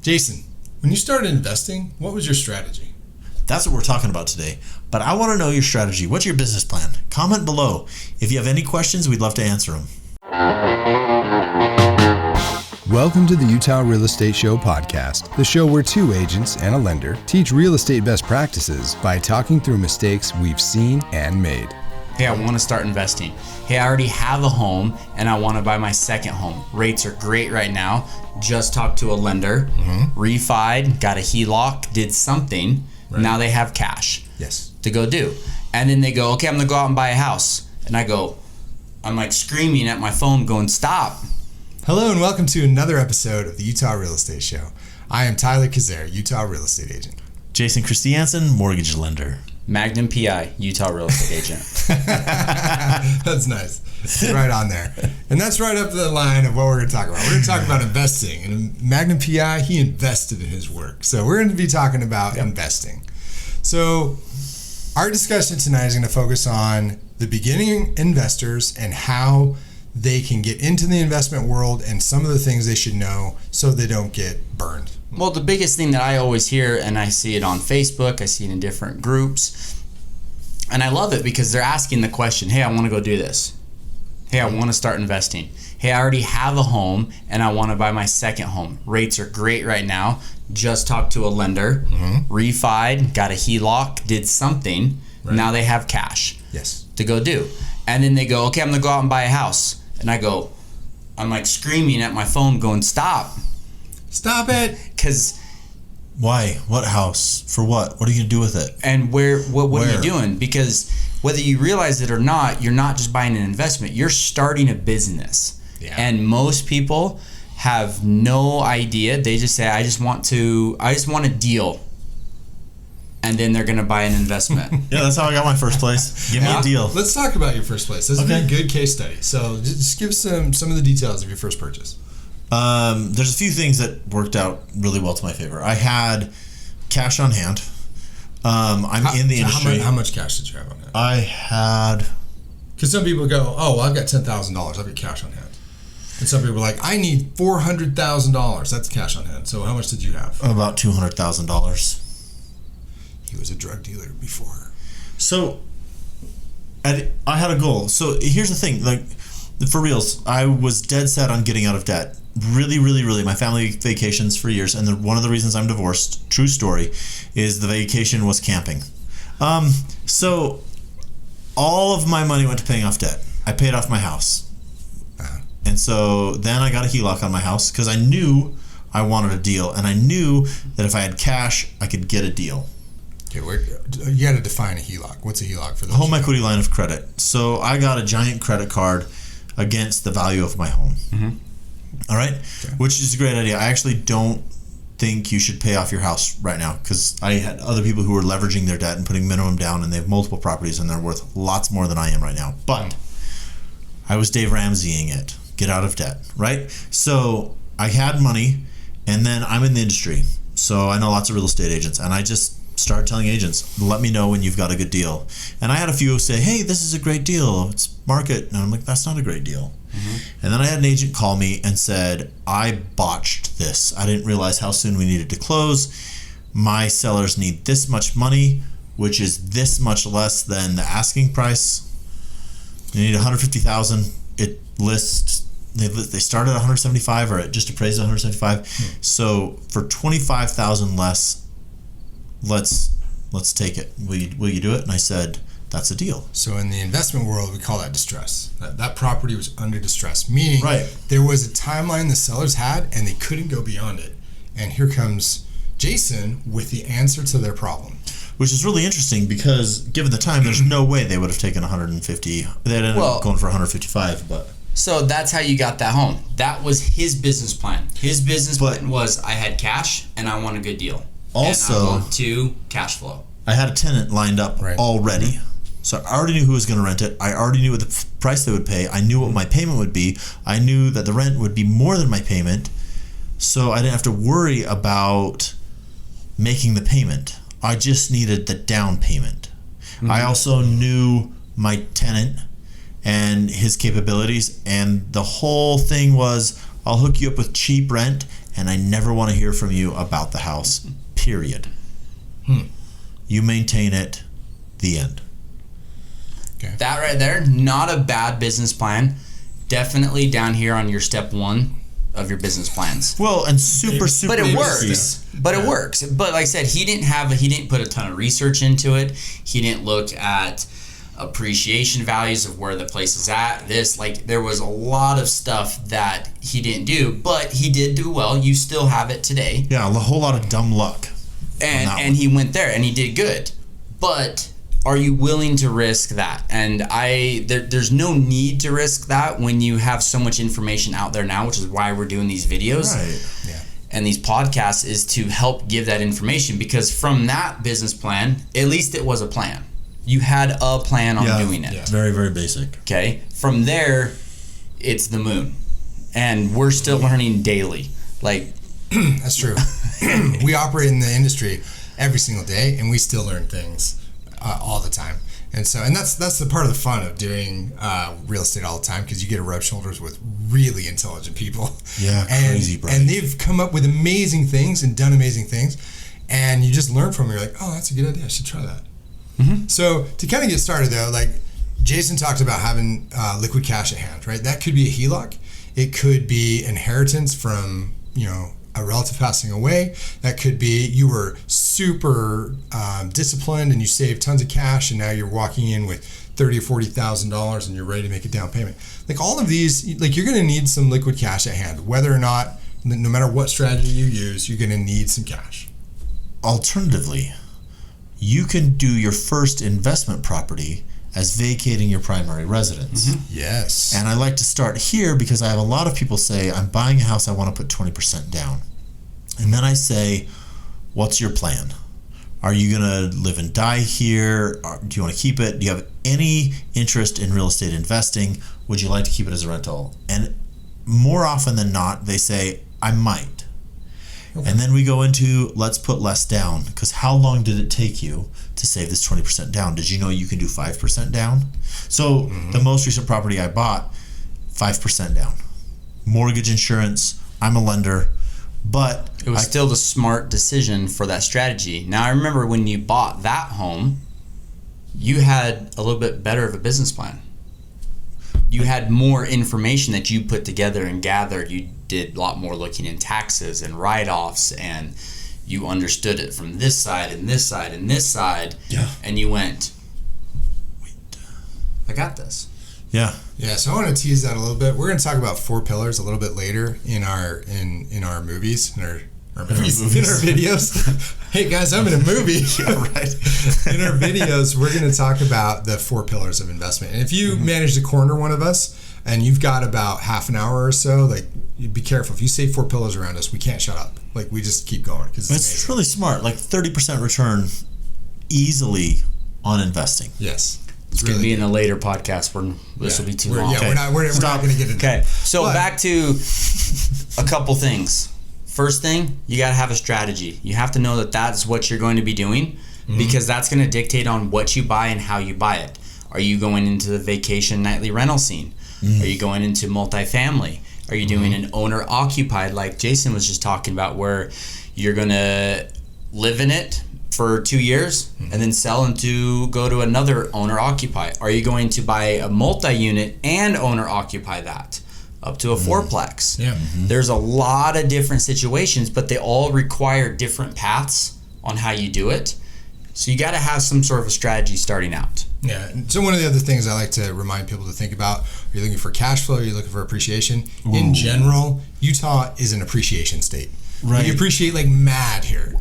Jason, when you started investing, what was your strategy? That's what we're talking about today. But I want to know your strategy. What's your business plan? Comment below. If you have any questions, we'd love to answer them. Welcome to the Utah Real Estate Show podcast, the show where two agents and a lender teach real estate best practices by talking through mistakes we've seen and made. Hey, I want to start investing. Hey, I already have a home and I want to buy my second home. Rates are great right now. Just talked to a lender, refied, got a HELOC, did something. Right. Now they have cash to go do. And then they go, okay, I'm going to go out and buy a house. And I'm like screaming at my phone going, stop. Hello and welcome to another episode of the Utah Real Estate Show. I am Tyler Kazare, Utah Real Estate Agent. Jason Christiansen, Mortgage Lender. Magnum PI, Utah Real Estate Agent. That's nice. Right on there. And that's right up the line of what we're going to talk about. We're going to talk about investing. And Magnum PI, he invested in his work. So we're going to be talking about investing. So our discussion tonight is going to focus on the beginning investors and how they can get into the investment world and some of the things they should know so they don't get burned. Well, the biggest thing that I always hear, and I see it on Facebook, I see it in different groups, and I love it because they're asking the question, hey, I want to go do this. Hey, I want to start investing. Hey, I already have a home and I want to buy my second home. Rates are great right now. Just talked to a lender, refied, got a HELOC, did something. Right. Now they have cash to go do. And then they go, okay, I'm going to go out and buy a house. And I'm like screaming at my phone going, stop it. Because why? What house? For what? What are you going to do with it? And what are you doing? Because whether you realize it or not, you're not just buying an investment. You're starting a business. Yeah. And most people have no idea. They just say, I just want a deal. And then they're going to buy an investment. Yeah, that's how I got my first place. Give me a deal. Let's talk about your first place. This is a good case study. So just give some of the details of your first purchase. There's a few things that worked out really well to my favor. I had cash on hand. I'm in the industry. How much cash did you have on hand? I had... Because some people go, oh, well, I've got $10,000. I've got cash on hand. And some people are like, I need $400,000. That's cash on hand. So how much did you have? About $200,000. He was a drug dealer before. So I had a goal. So here's the thing, like for reals, I was dead set on getting out of debt. Really, really, really. My family vacations for years, and one of the reasons I'm divorced, true story, is the vacation was camping. So all of my money went to paying off debt. I paid off my house. And so then I got a HELOC on my house because I knew I wanted a deal, and I knew that if I had cash, I could get a deal. Okay, you got to define a HELOC. What's a HELOC for those? Home equity line of credit. So I got a giant credit card against the value of my home. All right? Okay. Which is a great idea. I actually don't think you should pay off your house right now because I had other people who were leveraging their debt and putting minimum down, and they have multiple properties and they're worth lots more than I am right now. But I was Dave Ramseying it. Get out of debt, right? So I had money, and then I'm in the industry. So I know lots of real estate agents, and I just started telling agents, let me know when you've got a good deal. And I had a few say, hey, this is a great deal. It's market. And I'm like, that's not a great deal. And then I had an agent call me and said, I botched this. I didn't realize how soon we needed to close. My sellers need this much money, which is this much less than the asking price. They need $150,000. It lists, they started at 175 or it just appraised at 175. So for 25,000 less, let's take it. Will you do it? And I said, that's a deal. So in the investment world, we call that distress. That property was under distress, meaning there was a timeline the sellers had and they couldn't go beyond it. And here comes Jason with the answer to their problem. Which is really interesting because given the time, there's no way they would have taken 150. They ended up going for 155, but... So that's how you got that home. That was his business plan. His business plan was, I had cash and I want a good deal. Also, and I want to cash flow. I had a tenant lined up already. So I already knew who was going to rent it. I already knew what the price they would pay. I knew what my payment would be. I knew that the rent would be more than my payment. So I didn't have to worry about making the payment. I just needed the down payment. I also knew my tenant and his capabilities, and the whole thing was, I'll hook you up with cheap rent and I never want to hear from you about the house, period. You maintain it, the end. Okay. That right there, not a bad business plan. Definitely down here on your step 1 of your business plans. Well, and super But it easy. works. But it works. But like I said, he didn't put a ton of research into it. He didn't look at appreciation values of where the place is at. There was a lot of stuff that he didn't do, but he did do well. You still have it today. Yeah, a whole lot of dumb luck. And he went there and he did good. But are you willing to risk that? And there's no need to risk that when you have so much information out there now, which is why we're doing these videos. Right. Yeah. And these podcasts is to help give that information, because from that business plan, at least it was a plan. You had a plan on doing it. Yeah. Very, very basic. Okay. From there, it's the moon. And we're still learning daily. That's true. We operate in the industry every single day, and we still learn things all the time. And that's the part of the fun of doing real estate all the time, because you get to rub shoulders with really intelligent people. Yeah, crazy, bro. And they've come up with amazing things and done amazing things, and you just learn from them. You're like, oh, that's a good idea. I should try that. Mm-hmm. So to kind of get started, though, like Jason talked about having liquid cash at hand, right? That could be a HELOC. It could be inheritance from, a relative passing away. That could be you were super disciplined and you saved tons of cash, and now you're walking in with $30,000 or $40,000 and you're ready to make a down payment. Like all of these, like you're going to need some liquid cash at hand, whether or not, no matter what strategy you use, you're going to need some cash. Alternatively, you can do your first investment property as vacating your primary residence. Mm-hmm. Yes. And I like to start here because I have a lot of people say, I'm buying a house, I want to put 20% down. And then I say, what's your plan? Are you going to live and die here? Do you want to keep it? Do you have any interest in real estate investing? Would you like to keep it as a rental? And more often than not, they say, I might. Okay. And then we go into, let's put less down, because how long did it take you to save this 20% down? Did you know you can do 5% down? So the most recent property I bought, 5% down. Mortgage insurance, I'm a lender, but it was still the smart decision for that strategy. Now I remember when you bought that home, you had a little bit better of a business plan. You had more information that you put together and gathered. You did a lot more looking in taxes and write-offs, and you understood it from this side and this side and this side. Yeah. And you went, wait, I got this. Yeah. Yeah, so I want to tease that a little bit. We're going to talk about 4 pillars a little bit later in our movies, in our videos. Hey guys, I'm in a movie. Yeah, right. In our videos, we're going to talk about the 4 pillars of investment. And if you manage to corner one of us and you've got about half an hour or so, like, be careful. If you say 4 pillars around us, we can't shut up. Like, we just keep going. It's really smart. Like 30% return easily on investing. Yes. It's going to be in a later podcast where this will be too long. Yeah, okay. we're not going to get into Okay, that. so back to a couple things. First thing, you got to have a strategy. You have to know that that's what you're going to be doing, because that's going to dictate on what you buy and how you buy it. Are you going into the vacation nightly rental scene? Are you going into multifamily? Are you doing an owner-occupied, like Jason was just talking about, where you're going to live in it for 2 years and then sell and go to another owner-occupied? Are you going to buy a multi-unit and owner-occupy that up to a fourplex? Yeah. There's a lot of different situations, but they all require different paths on how you do it. So you got to have some sort of a strategy starting out. Yeah. So one of the other things I like to remind people to think about, are you looking for cash flow? Are you looking for appreciation? Ooh. In general, Utah is an appreciation state. Right. We appreciate like mad here.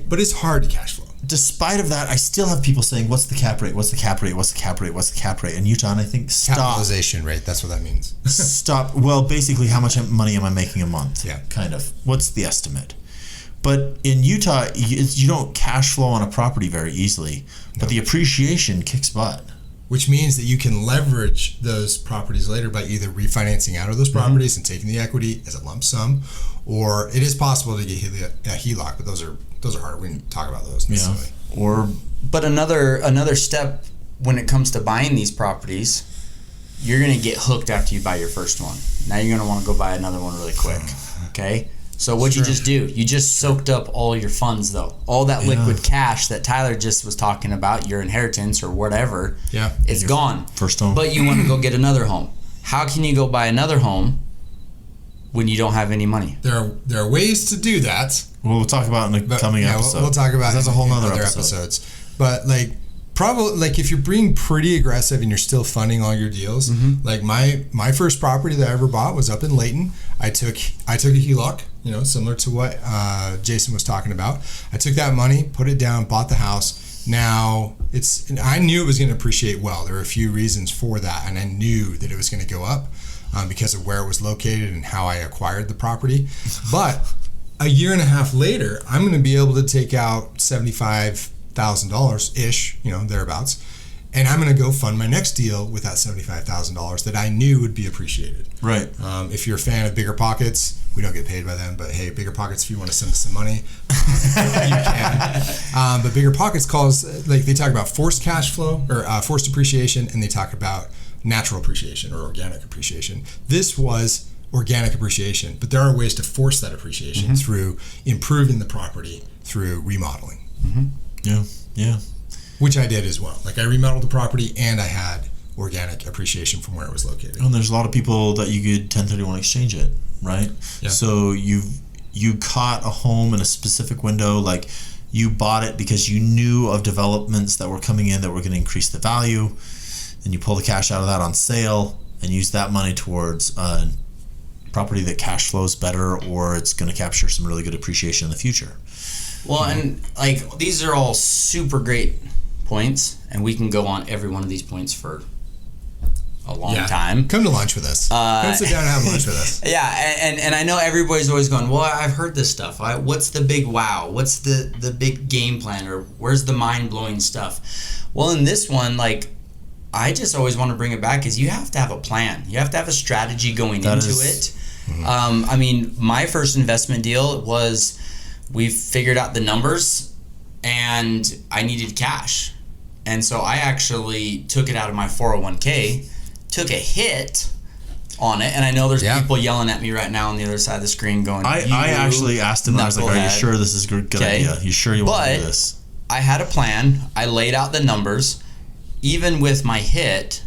But it's hard to cash flow. Despite of that, I still have people saying, what's the cap rate? What's the cap rate? What's the cap rate? What's the cap rate? In Utah, and I think, stop. Capitalization rate, that's what that means. Stop. Well, basically, how much money am I making a month? Yeah. Kind of. What's the estimate? But in Utah, you don't cash flow on a property very easily, but the appreciation kicks butt. Which means that you can leverage those properties later by either refinancing out of those properties and taking the equity as a lump sum, or it is possible to get a HELOC, but those are hard. We didn't talk about those necessarily. Yeah. But another step when it comes to buying these properties, you're going to get hooked after you buy your first one. Now you're going to want to go buy another one really quick. Okay? So what'd you just do? You just soaked up all your funds, though. All that liquid cash that Tyler just was talking about, your inheritance or whatever, it's gone. First home. But you want to go get another home. How can you go buy another home when you don't have any money? There are ways to do that. We'll talk about in the coming episode. We'll talk about that's a whole nother other episodes. But like, probably like if you're being pretty aggressive and you're still funding all your deals, like my first property that I ever bought was up in Layton. I took a HELOC, similar to what Jason was talking about. I took that money, put it down, bought the house. Now I knew it was going to appreciate well. There were a few reasons for that, and I knew that it was going to go up because of where it was located and how I acquired the property. But a year and a half later, I'm going to be able to take out $75,000 ish, thereabouts, and I'm going to go fund my next deal with that $75,000 that I knew would be appreciated. Right. If you're a fan of Bigger Pockets, we don't get paid by them, but hey, Bigger Pockets, if you want to send us some money, you can. But Bigger Pockets calls, like, they talk about forced cash flow or forced appreciation, and they talk about natural appreciation or organic appreciation. This was organic appreciation, but there are ways to force that appreciation through improving the property through remodeling. Yeah. Which I did as well. Like, I remodeled the property and I had organic appreciation from where it was located. And there's a lot of people that you could 1031 exchange it, right? Yeah. So you caught a home in a specific window, like you bought it because you knew of developments that were coming in that were going to increase the value, and you pull the cash out of that on sale and use that money towards property that cash flows better, or it's going to capture some really good appreciation in the future. Well, and like, these are all super great points, and we can go on every one of these points for a long time. Come to lunch with us. Come sit down and have lunch with us. Yeah, and I know everybody's always going, well, I've heard this stuff. What's the big wow? What's the big game plan? Or where's the mind-blowing stuff? Well, in this one, like, I just always want to bring it back is you have to have a plan. You have to have a strategy going into it. I mean, my first investment deal was we figured out the numbers and I needed cash. And so I actually took it out of my 401k, took a hit on it. And I know there's people yelling at me right now on the other side of the screen going, I actually asked him, I was like, are you sure this is a good idea? You sure you want to do this? I had a plan. I laid out the numbers. Even with my hit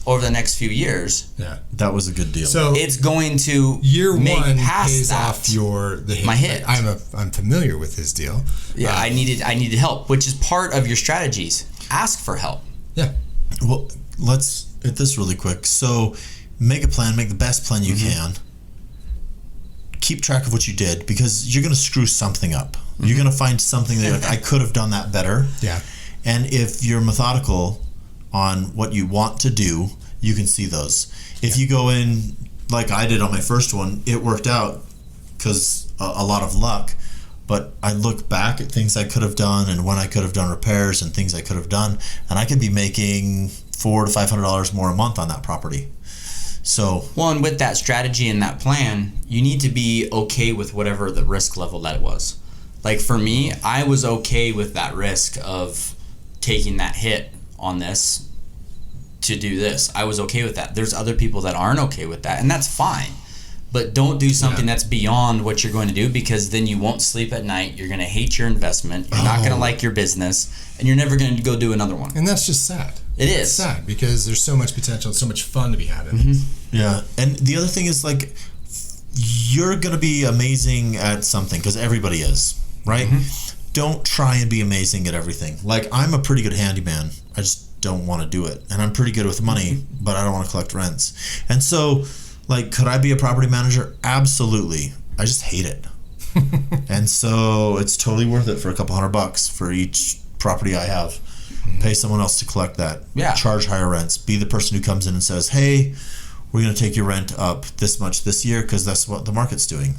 over the next few years, that was a good deal. So it's going to year make one past pays that, off the hit. My hit. I'm familiar with his deal. Yeah, I needed help, which is part of your strategies. Ask for help. Yeah. Well, let's hit this really quick. So make a plan, make the best plan you can. Keep track of what you did, because you're going to screw something up. You're going to find something that like, I could have done that better. Yeah. And if you're methodical on what you want to do, you can see those. If you go in like I did on my first one, it worked out because a lot of luck. But I look back at things I could have done and when I could have done repairs and things I could have done, and I could be making $400 to $500 more a month on that property. So well, and with that strategy and that plan, you need to be okay with whatever the risk level that it was. Like for me, I was okay with that risk of taking that hit on this to do this. I was okay with that. There's other people that aren't okay with that, and that's fine. But don't do something that's beyond what you're going to do, because then you won't sleep at night. You're going to hate your investment. You're not going to like your business, and you're never going to go do another one. And that's just sad. It's sad because there's so much potential and so much fun to be had in it. Yeah, and the other thing is, like, you're going to be amazing at something because everybody is, right? Don't try and be amazing at everything. Like, I'm a pretty good handyman. I just don't want to do it. And I'm pretty good with money, but I don't want to collect rents. And so, like, could I be a property manager? Absolutely. I just hate it. And so it's totally worth it for a couple $100 for each property I have. Pay someone else to collect that. Yeah. Charge higher rents. Be the person who comes in and says, hey, we're going to take your rent up this much this year because that's what the market's doing.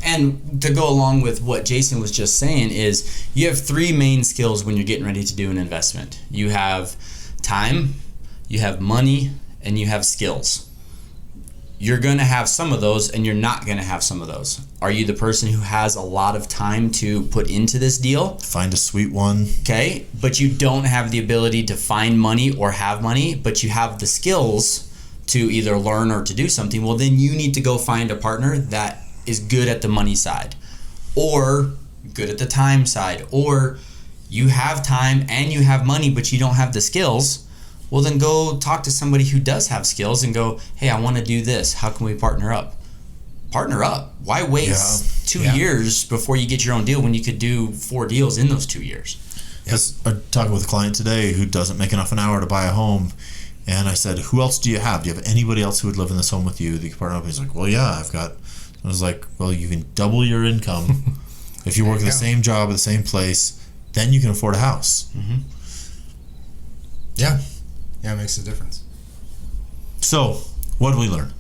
And to go along with what Jason was just saying is you have three main skills when you're getting ready to do an investment. You have time, you have money, and you have skills. You're going to have some of those and you're not going to have some of those. Are you the person who has a lot of time to put into this deal? Find a sweet one. Okay, but you don't have the ability to find money or have money, but you have the skills to either learn or to do something. Well, then you need to go find a partner that is good at the money side, or good at the time side, or you have time and you have money but you don't have the skills, well then go talk to somebody who does have skills and go, hey, I want to do this. How can we partner up? Partner up. Why waste 2 years before you get your own deal when you could do 4 deals in those 2 years? Because I'm talking with a client today who doesn't make enough an hour to buy a home, and I said, who else do you have? Do you have anybody else who would live in this home with you that you can partner up? He's like, well, yeah, I've got. I was like, well, you can double your income if you work at the same job at the same place. Then you can afford a house. Mm-hmm. Yeah, it makes a difference. So, what did we learn?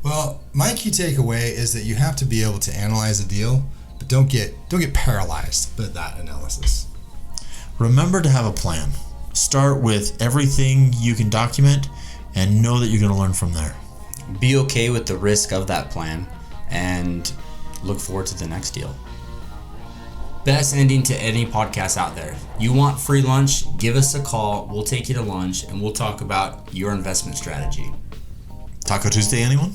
Well, my key takeaway is that you have to be able to analyze a deal, but don't get paralyzed by that analysis. Remember to have a plan. Start with everything you can document and know that you're going to learn from there. Be okay with the risk of that plan and look forward to the next deal. Best ending to any podcast out there. You want free lunch? Give us a call. We'll take you to lunch and we'll talk about your investment strategy. Taco Tuesday, anyone?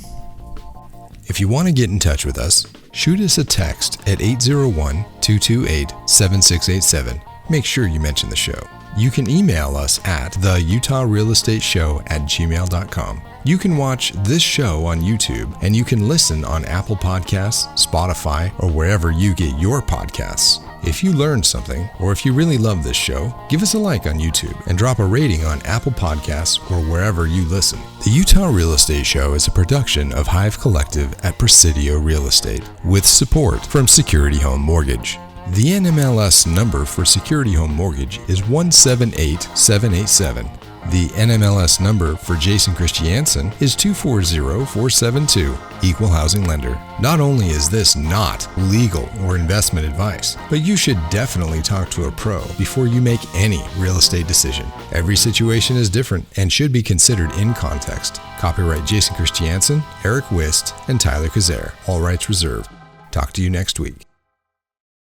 If you want to get in touch with us, shoot us a text at 801-228-7687. Make sure you mention the show. You can email us at theutahrealestateshow@gmail.com. You can watch this show on YouTube, and you can listen on Apple Podcasts, Spotify, or wherever you get your podcasts. If you learned something, or if you really love this show, give us a like on YouTube and drop a rating on Apple Podcasts or wherever you listen. The Utah Real Estate Show is a production of Hive Collective at Presidio Real Estate, with support from Security Home Mortgage. The NMLS number for Security Home Mortgage is 178787. The NMLS number for Jason Christiansen is 240472, Equal Housing Lender. Not only is this not legal or investment advice, but you should definitely talk to a pro before you make any real estate decision. Every situation is different and should be considered in context. Copyright Jason Christiansen, Aric Wist, and Tyler Kazare. All rights reserved. Talk to you next week.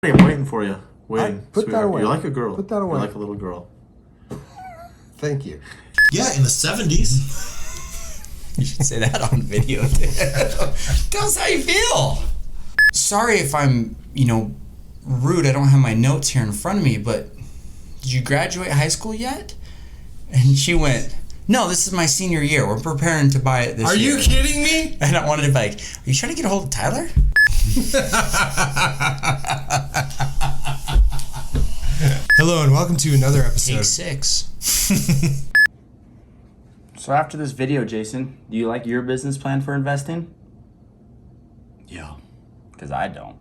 Hey, I'm waiting for you. Waiting. Put that away. You're like a girl. Put that away. You're like a little girl. Thank you. Yeah, in the 70s. You should say that on video. Tell us how you feel. Sorry if I'm, rude. I don't have my notes here in front of me, but did you graduate high school yet? And she went, no, this is my senior year. We're preparing to buy it this year. Are you kidding me? And I wanted to be like, are you trying to get a hold of Tyler? Hello and welcome to another episode. Take 6. So after this video, Jason, do you like your business plan for investing? Yeah. Because I don't.